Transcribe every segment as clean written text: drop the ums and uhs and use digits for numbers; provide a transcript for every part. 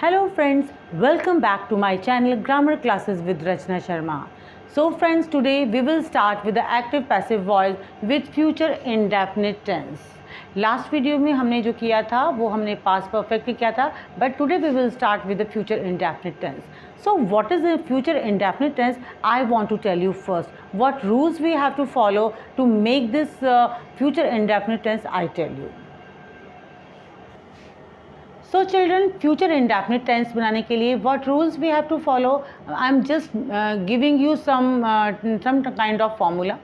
Hello friends, welcome back to my channel Grammar Classes with Rachna Sharma. So friends, today we will start with the active passive voice with future indefinite tense. Last video में हमने जो किया था वो हमने past perfect किया था, but today we will start with the future indefinite tense. So what is the future indefinite tense? I want to tell you first. What rules we have to follow to make this future indefinite tense? I tell you. So children, future indefinite tense बनाने के लिए what rules we have to follow? I'm just giving you some kind of formula.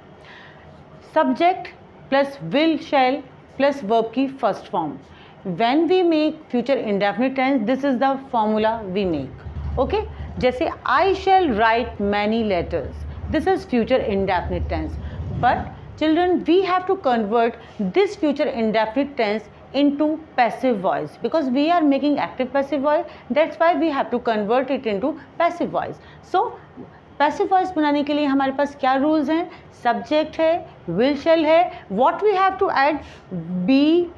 Subject plus will shall plus verb की first form. When we make future indefinite tense, this is the formula we make. Okay? जैसे I shall write many letters. This is future indefinite tense. But children, we have to convert this future indefinite tense into passive voice because we are making active passive voice. That's why we have to convert it into passive voice. So passive voice बनाने के लिए हमारे पास क्या rules हैं? Subject है, will shall है. What we have to add? Be,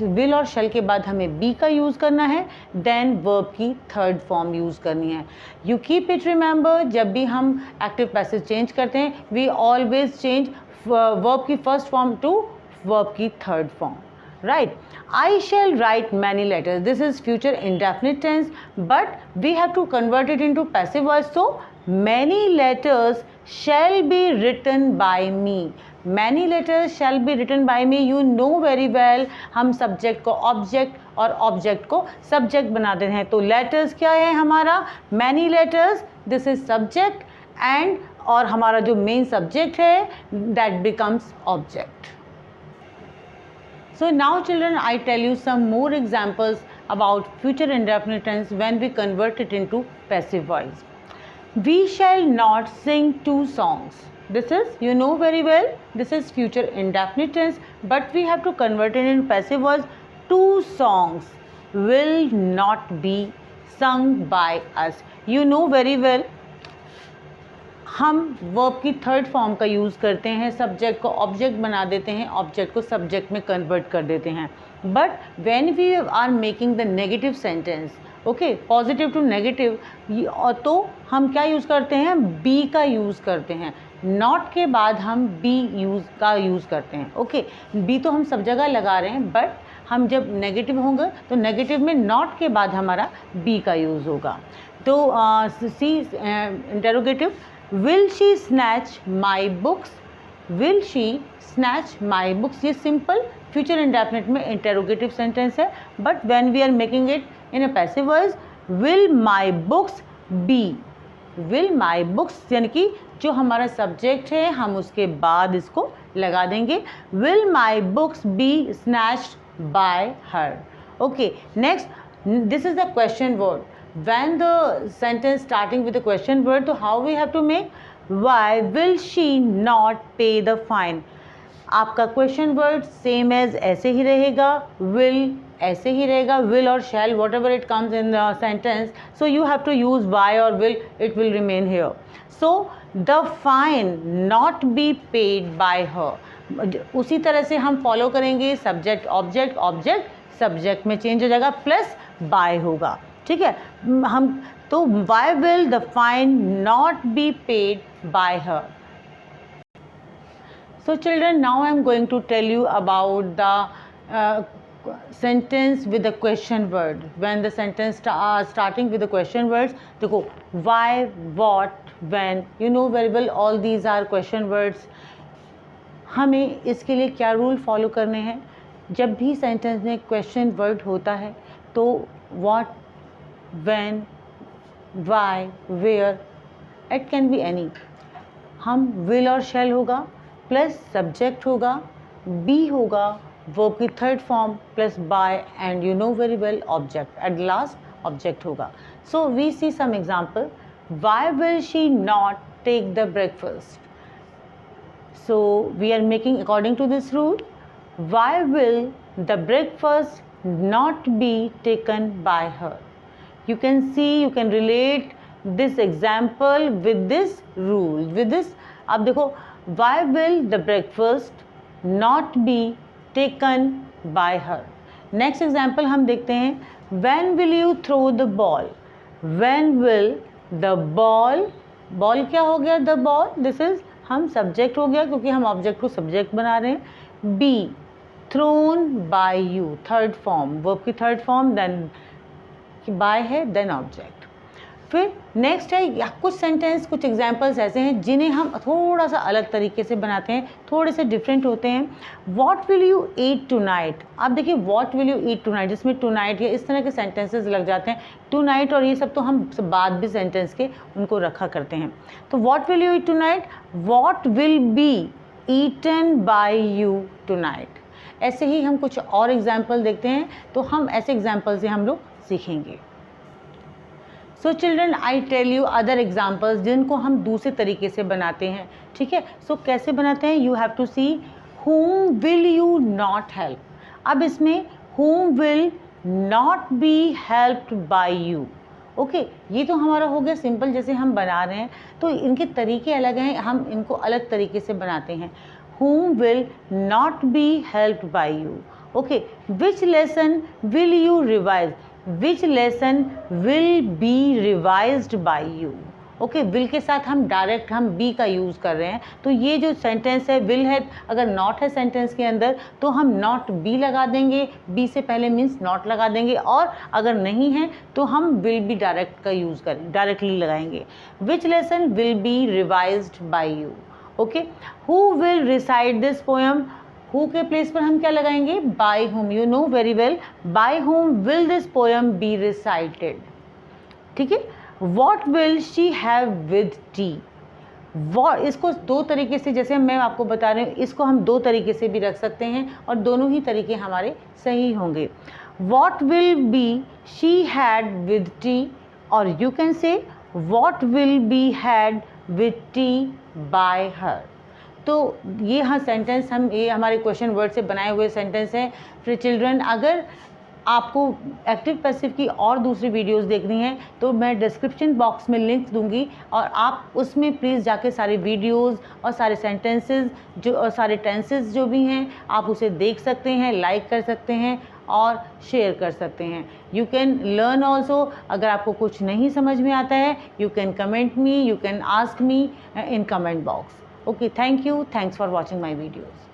will और shall के बाद हमें be का यूज़ करना है. Then verb की third form यूज़ करनी है. You keep it remember, जब भी हम active passive change करते हैं, we always change verb की first form to verb की third form. Right? I shall write many letters. This is future indefinite tense, but we have to convert it into passive voice. So many letters shall be written by me. Many letters shall be written by me. You know very well. हम subject को object और object को subject बना देते हैं. तो letters क्या है हमारा? Many letters. This is subject and और हमारा जो main subject है that becomes object. So now children, I tell you some more examples about future indefinite tense when we convert it into passive voice. We shall not sing two songs. This is, you know very well, this is future indefinite tense, but we have to convert it into passive voice. Two songs will not be sung by us. You know very well, हम verb की third form का use करते हैं, subject को object बना देते हैं, object को सब्जेक्ट में कन्वर्ट कर देते हैं. But when we are making the negative sentence, okay, positive to negative, तो हम क्या यूज़ करते हैं? बी का यूज़ करते हैं. नॉट के बाद हम बी का यूज़ करते हैं. ओके, बी तो हम सब जगह लगा रहे हैं, बट हम जब नेगेटिव होंगे तो नेगेटिव में नॉट के बाद हमारा बी का यूज़ होगा. तो सी interrogative, will she snatch my books? Will she snatch my books? ये simple future indefinite में interrogative sentence है, but when we are making it in a passive voice, will my books be? Will my books यानी कि जो हमारा subject है हम उसके बाद इसको लगा देंगे. Will my books be snatched by her? Okay, next, this is the question word. When the sentence starting with a question word, so how we have to make? Why will she not pay the fine? आपका question word same as ऐसे ही रहेगा, will ऐसे ही रहेगा, will और shall whatever it comes in the sentence. So you have to use why or will, it will remain here. So the fine not be paid by her. उसी तरह से हम follow करेंगे, subject object object subject में change हो जाएगा plus by होगा. ठीक है, हम तो why will the fine not be paid by her? So children, now I am going to tell you about the sentence with the question word. When the sentence starting with the question words, देखो why, what, when, you know very well all these are question words. हमें इसके लिए क्या rule follow करने हैं? जब भी sentence में क्वेश्चन वर्ड होता है तो what, when, why, where, it can be any. हम will और shall होगा प्लस सब्जेक्ट होगा, be होगा, verb की third form plus by and you know very well object, at last object होगा. So we see some example. Why will she not take the breakfast? So we are making according to this rule. Why will the breakfast not be taken by her? You can see, you can relate this example with this rule, with this. अब देखो, why will the breakfast not be taken by her? Next example हम देखते हैं, when will you throw the ball, when will the ball, ball क्या हो गया, the ball, this is हम subject हो गया क्योंकि हम ऑब्जेक्ट को सब्जेक्ट बना रहे हैं। Be thrown by you, third form, verb की थर्ड फॉर्म, देन बाय है, देन ऑब्जेक्ट। फिर नेक्स्ट है या कुछ सेंटेंस, कुछ एग्जाम्पल्स ऐसे हैं जिन्हें हम थोड़ा सा अलग तरीके से बनाते हैं, थोड़े से डिफरेंट होते हैं। What will you eat tonight, आप देखिए what will you eat tonight, जिसमें टू नाइट या इस तरह के सेंटेंसेस लग जाते हैं। टू नाइट और ये सब तो हम बाद भी सेंटेंस के उनको रखा करते हैं। तो what will you eat tonight, what will be eaten by you tonight. ऐसे ही हम कुछ और एग्जाम्पल देखते हैं, तो हम ऐसे एग्जाम्पल से हम लोग सीखेंगे। So children I tell you other examples जिनको हम दूसरे तरीके से बनाते हैं, ठीक है। सो कैसे बनाते हैं, you have to see whom will you not help। अब इसमें whom will not be helped by you, okay ये तो हमारा हो गया सिंपल, जैसे हम बना रहे हैं तो इनके तरीके अलग हैं, हम इनको अलग तरीके से बनाते हैं। whom will not be helped by you, okay, which lesson will you revise, which lesson will be revised by you, okay will के साथ हम डायरेक्ट हम बी का यूज़ कर रहे हैं। तो ये जो सेंटेंस है विल है, अगर नॉट है सेंटेंस के अंदर तो हम नॉट बी लगा देंगे, बी से पहले मीन्स नॉट लगा देंगे, और अगर नहीं है तो हम विल बी डायरेक्ट का यूज़ करें, डायरेक्टली लगाएंगे। Which lesson will be revised by you, okay. Who will recite this poem, who के प्लेस पर हम क्या लगाएंगे, by whom, you know very well, by whom will this poem be recited, ठीक है। What will she have with tea, what, इसको दो तरीके से, जैसे मैं आपको बता रही हूँ, इसको हम दो तरीके से भी रख सकते हैं और दोनों ही तरीके हमारे सही होंगे। What will be she had with tea, और you can say what will be had with tea by her. तो ये हाँ सेंटेंस हम, ये हमारे क्वेश्चन वर्ड से बनाए हुए सेंटेंस हैं। फिर चिल्ड्रन अगर आपको एक्टिव पैसिव की और दूसरी वीडियोस देखनी है तो मैं डिस्क्रिप्शन बॉक्स में लिंक दूंगी, और आप उसमें प्लीज़ जाके सारे वीडियोस और सारे सेंटेंसेस जो और सारे टेंसेस जो भी हैं आप उसे देख सकते हैं, लाइक कर सकते हैं और शेयर कर सकते हैं। यू कैन लर्न ऑल्सो, अगर आपको कुछ नहीं समझ में आता है you can comment me, you can ask me in comment box. Okay, thank you, thanks for watching my videos.